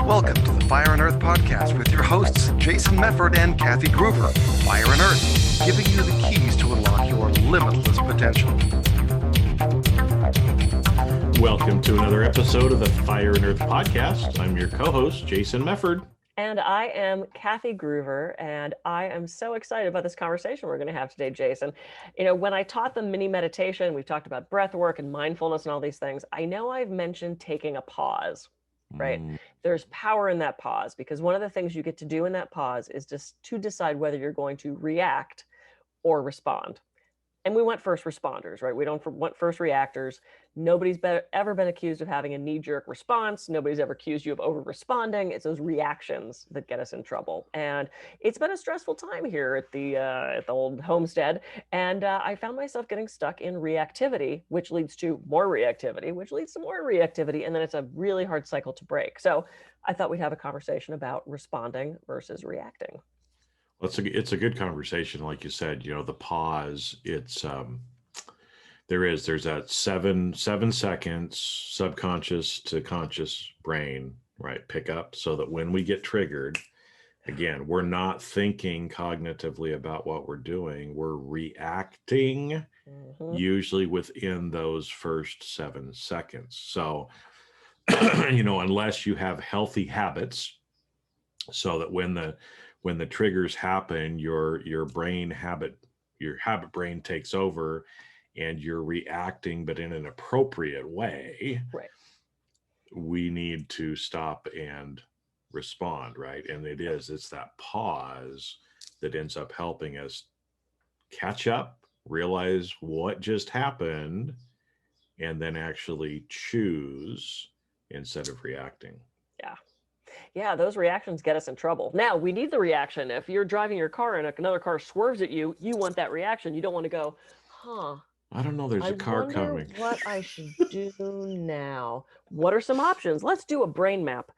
Welcome to the Fire and Earth podcast with your hosts, Jason Mefford and Kathy Gruver. Fire and Earth, giving you the keys to unlock your limitless potential. Welcome to another episode of the Fire and Earth podcast. I'm your co-host, Jason Mefford. And I am Kathy Gruver, and I am so excited about this conversation we're going to have today, Jason. You know, when I taught the mini meditation, we've talked about breath work and mindfulness and all these things. I know I've mentioned taking a pause, right? There's power in that pause, because one of the things you get to do in that pause is just to decide whether you're going to react or respond. And we went first responders, right? We don't want first reactors. Nobody's ever been accused of having a knee-jerk response. Nobody's ever accused you of over-responding. It's those reactions that get us in trouble. And it's been a stressful time here at the old homestead. And I found myself getting stuck in reactivity, which leads to more reactivity, which leads to more reactivity. And then it's a really hard cycle to break. So I thought we'd have a conversation about responding versus reacting. It's a good conversation, like you said. You know, the pause. It's there's that seven seconds subconscious to conscious brain, right? Pick up, so that when we get triggered, again, we're not thinking cognitively about what we're doing. We're reacting, usually within those first 7 seconds. So, you know, unless you have healthy habits, so that when the triggers happen, your habit brain takes over and you're reacting, but in an appropriate way. Right. We need to stop and respond, right? And it's that pause that ends up helping us catch up, realize what just happened, and then actually choose instead of reacting. Yeah, those reactions get us in trouble. Now, we need the reaction. If you're driving your car and another car swerves at you, you want that reaction. You don't want to go, I don't know, there's a car coming. What I should do now. What are some options? Let's do a brain map.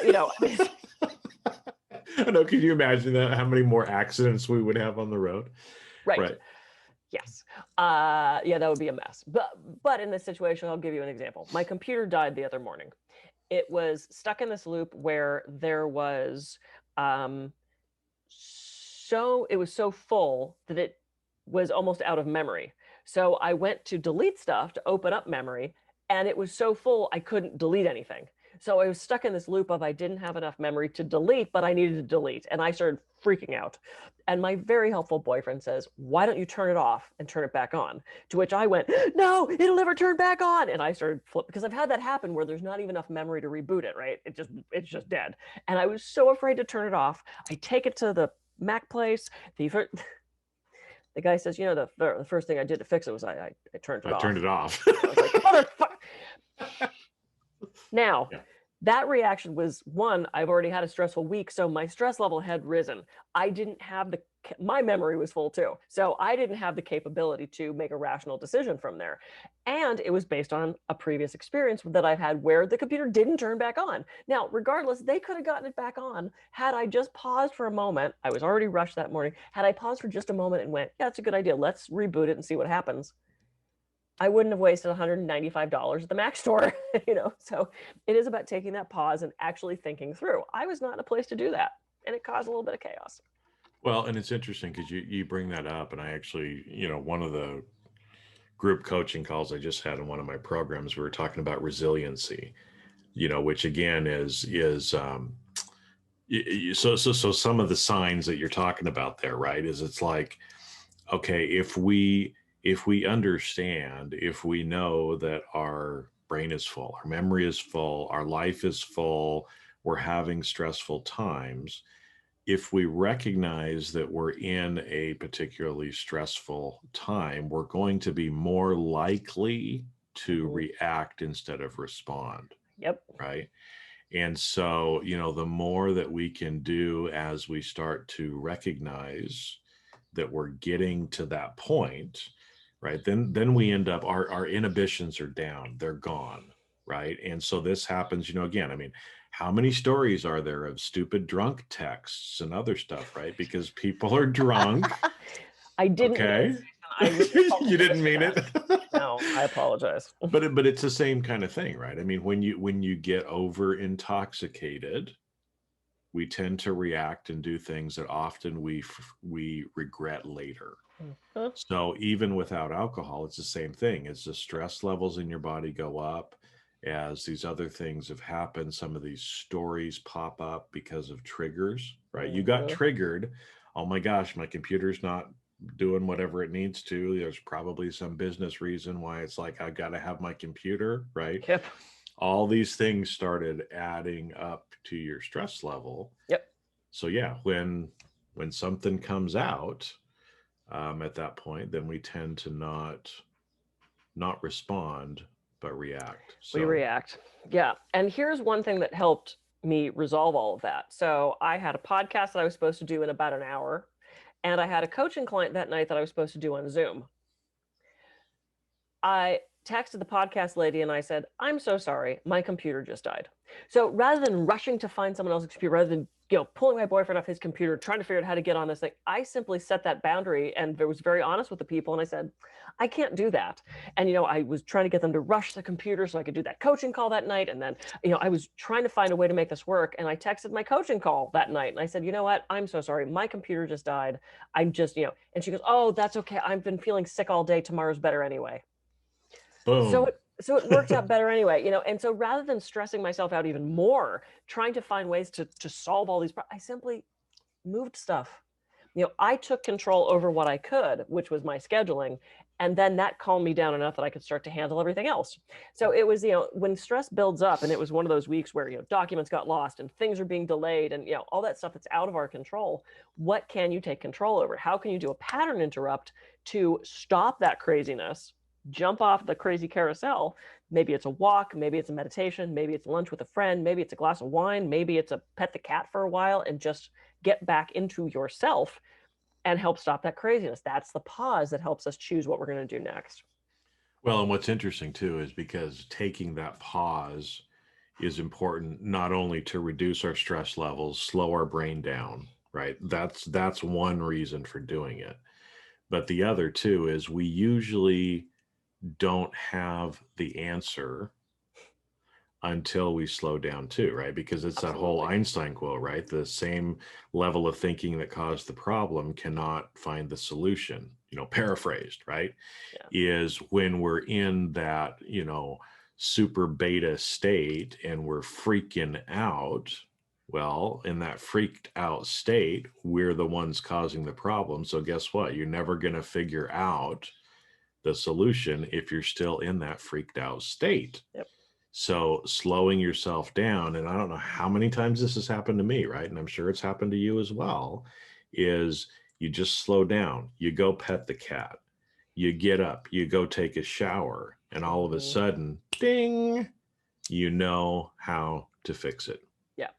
You know. I know, can you imagine that? How many more accidents we would have on the road? Right. Yes. Yeah, that would be a mess. But in this situation, I'll give you an example. My computer died the other morning. It was stuck in this loop where there was it was so full that it was almost out of memory. So I went to delete stuff to open up memory, and it was so full I couldn't delete anything. So I was stuck in this loop of I didn't have enough memory to delete, but I needed to delete. And I started freaking out. And my very helpful boyfriend says, why don't you turn it off and turn it back on? To which I went, no, it'll never turn back on. And I started because I've had that happen where there's not even enough memory to reboot it, right? It's just dead. And I was so afraid to turn it off. I take it to the Mac place. The guy says, you know, the first thing I did to fix it was I turned it off. I turned it off. I was like, motherfucker. Now, that reaction was, one, I've already had a stressful week, so my stress level had risen. I didn't have my memory was full too. So I didn't have the capability to make a rational decision from there. And it was based on a previous experience that I've had where the computer didn't turn back on. Now, regardless, they could have gotten it back on had I just paused for a moment. I was already rushed that morning. Had I paused for just a moment and went, yeah, that's a good idea. Let's reboot it and see what happens. I wouldn't have wasted $195 at the Mac store, you know? So it is about taking that pause and actually thinking through. I was not in a place to do that, and it caused a little bit of chaos. Well, and it's interesting because you bring that up, and I actually, you know, one of the group coaching calls I just had in one of my programs, we were talking about resiliency, you know, which again is so some of the signs that you're talking about there, right, is it's like, okay, if we understand, if we know that our brain is full, our memory is full, our life is full, we're having stressful times, if we recognize that we're in a particularly stressful time, we're going to be more likely to react instead of respond. Yep. Right. And so, you know, the more that we can do as we start to recognize that we're getting to that point, right, then we end up, our inhibitions are down, they're gone, right? And so this happens, you know, again, I mean, how many stories are there of stupid drunk texts and other stuff, right? Because people are drunk. I didn't. Okay. I really You didn't apologize mean for it. that. No, I apologize. But it's the same kind of thing, right? I mean, when you get over intoxicated, we tend to react and do things that often we regret later. Mhm. So even without alcohol, it's the same thing. As the stress levels in your body go up, as these other things have happened, some of these stories pop up because of triggers, right? You got Mhm. triggered. Oh my gosh, my computer's not doing whatever it needs to. There's probably some business reason why it's like, I got to have my computer, right? Yep. All these things started adding up to your stress level. Yep. So yeah, when something comes out, at that point, then we tend to not respond but react. We So react. Yeah. And here's one thing that helped me resolve all of that. So I had a podcast that I was supposed to do in about an hour, and I had a coaching client that night that I was supposed to do on Zoom. I texted the podcast lady and I said, I'm so sorry, my computer just died. So rather than rushing to find someone else's computer, rather than pulling my boyfriend off his computer, trying to figure out how to get on this thing, I simply set that boundary and was very honest with the people. And I said, I can't do that. And, I was trying to get them to rush the computer so I could do that coaching call that night. And then, I was trying to find a way to make this work. And I texted my coaching call that night. And I said, you know what? I'm so sorry. My computer just died. I'm just, and she goes, oh, that's okay. I've been feeling sick all day. Tomorrow's better anyway. boom. So it worked out better anyway, and so rather than stressing myself out even more, trying to find ways to solve all these problems, I simply moved stuff. I took control over what I could, which was my scheduling, and then that calmed me down enough that I could start to handle everything else. So it was, when stress builds up, and it was one of those weeks where, documents got lost and things are being delayed and, all that stuff that's out of our control. What can you take control over? How can you do a pattern interrupt to stop that craziness? Jump off the crazy carousel. Maybe it's a walk, maybe it's a meditation, maybe it's lunch with a friend, maybe it's a glass of wine, maybe it's a pet the cat for a while and just get back into yourself and help stop that craziness. That's the pause that helps us choose what we're going to do next. Well, and what's interesting too is because taking that pause is important not only to reduce our stress levels, slow our brain down, right? That's one reason for doing it. But the other too is we usually don't have the answer until we slow down too, right? Because it's that whole Absolutely. Einstein quote, right? The same level of thinking that caused the problem cannot find the solution, paraphrased, right? Yeah. Is when we're in that, super beta state and we're freaking out. Well, in that freaked out state, we're the ones causing the problem. So guess what? You're never going to figure out the solution if you're still in that freaked out state. Yep. So slowing yourself down, and I don't know how many times this has happened to me, right? And I'm sure it's happened to you as well, is you just slow down. You go pet the cat. You get up, you go take a shower, and all of a sudden, ding, you know how to fix it. Yeah.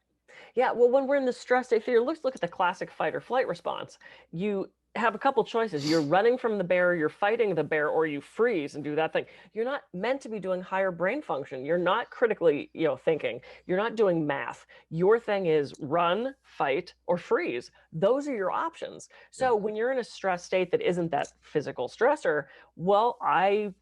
Yeah. Well, when we're in the stress state, let's look at the classic fight or flight response. You have a couple choices. You're running from the bear, you're fighting the bear, or you freeze and do that thing. You're not meant to be doing higher brain function. You're not critically, thinking. You're not doing math. Your thing is run, fight, or freeze. Those are your options. So when you're in a stress state that isn't that physical stressor, well, I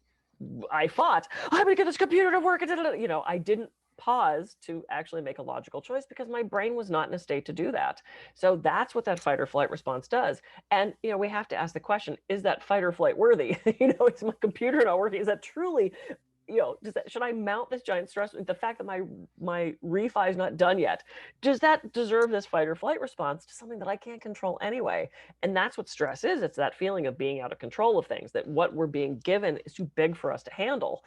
fought. I'm going to get this computer to work. I didn't pause to actually make a logical choice because my brain was not in a state to do that. So that's what that fight or flight response does. And, we have to ask the question, is that fight or flight worthy? Is my computer not working? Is that truly, should I mount this giant stress? The fact that my refi is not done yet, does that deserve this fight or flight response to something that I can't control anyway? And that's what stress is. It's that feeling of being out of control of things, that what we're being given is too big for us to handle.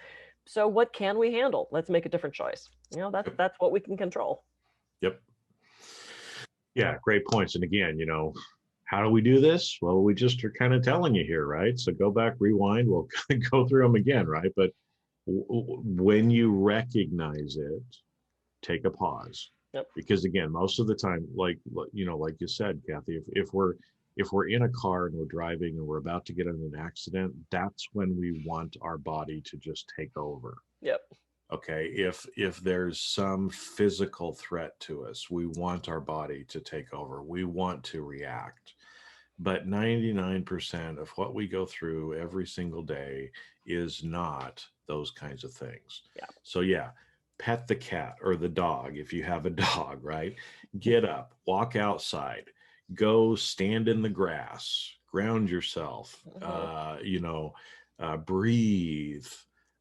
So what can we handle? Let's make a different choice. That's what we can control. Yep. Yeah, great points. And again, how do we do this? Well, we just are kind of telling you here, right? So go back, rewind, we'll go through them again, right? But when you recognize it, take a pause. Yep. Because again, most of the time, like you said, Kathy, if we're in a car and we're driving and we're about to get in an accident, that's when we want our body to just take over. Yep. Okay. If there's some physical threat to us, we want our body to take over. We want to react. But 99% of what we go through every single day is not those kinds of things. Yeah. So yeah, pet the cat or the dog if you have a dog, right? Get up, walk outside, go stand in the grass, ground yourself, breathe,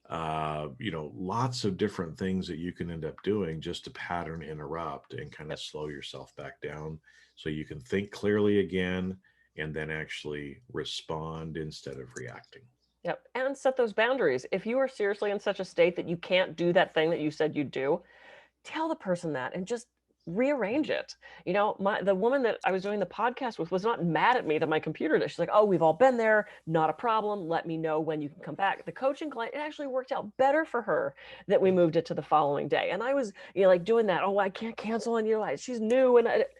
lots of different things that you can end up doing just to pattern interrupt and kind of slow yourself back down so you can think clearly again and then actually respond instead of reacting. Yep. And set those boundaries. If you are seriously in such a state that you can't do that thing that you said you'd do, tell the person that and just rearrange it. The woman that I was doing the podcast with was not mad at me that my computer did. She's like, oh, we've all been there. Not a problem. Let me know when you can come back. The coaching client, it actually worked out better for her that we moved it to the following day. And I was, doing that. Oh, I can't cancel on you. She's new. And it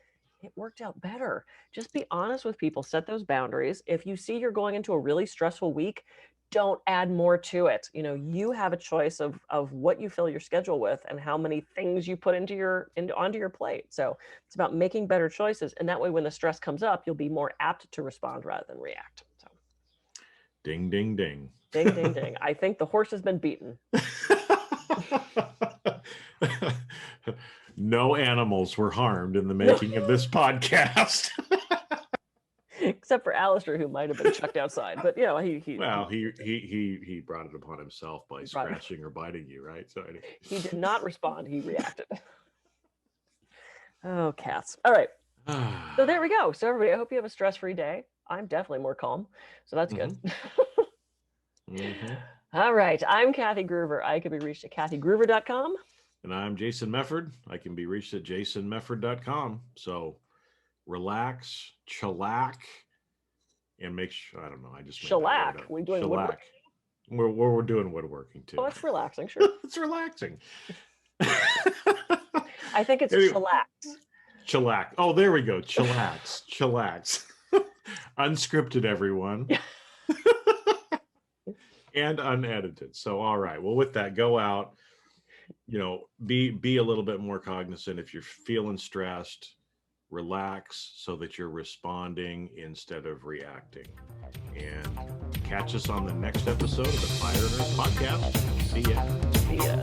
worked out better. Just be honest with people. Set those boundaries. If you see you're going into a really stressful week, don't add more to it. You have a choice of what you fill your schedule with and how many things you put onto your plate. So it's about making better choices. And that way, when the stress comes up, you'll be more apt to respond rather than react. So ding, ding, ding. Ding, ding, ding. I think the horse has been beaten. No animals were harmed in the making of this podcast. Except for Alistair, who might have been chucked outside. But he brought it upon himself by scratching or biting you, right? So he did not respond. He reacted. Oh, cats. All right. So there we go. So everybody, I hope you have a stress-free day. I'm definitely more calm, so that's good. Mm-hmm. All right. I'm Kathy Gruver. I can be reached at kathygruver.com. And I'm Jason Mefford. I can be reached at jasonmefford.com. So relax, chillax, and make sure, I don't know, I just made shellac. We're doing shellac. We're doing woodworking too. Oh, it's relaxing, sure. It's relaxing. I think it's shellac. Shellac. Oh, there we go. Chillax. Chillax. Unscripted, everyone. And unedited. So, all right. Well, with that, go out, be a little bit more cognizant. If you're feeling stressed, relax so that you're responding instead of reacting. And catch us on the next episode of the Fire and Earth podcast. See ya. See ya.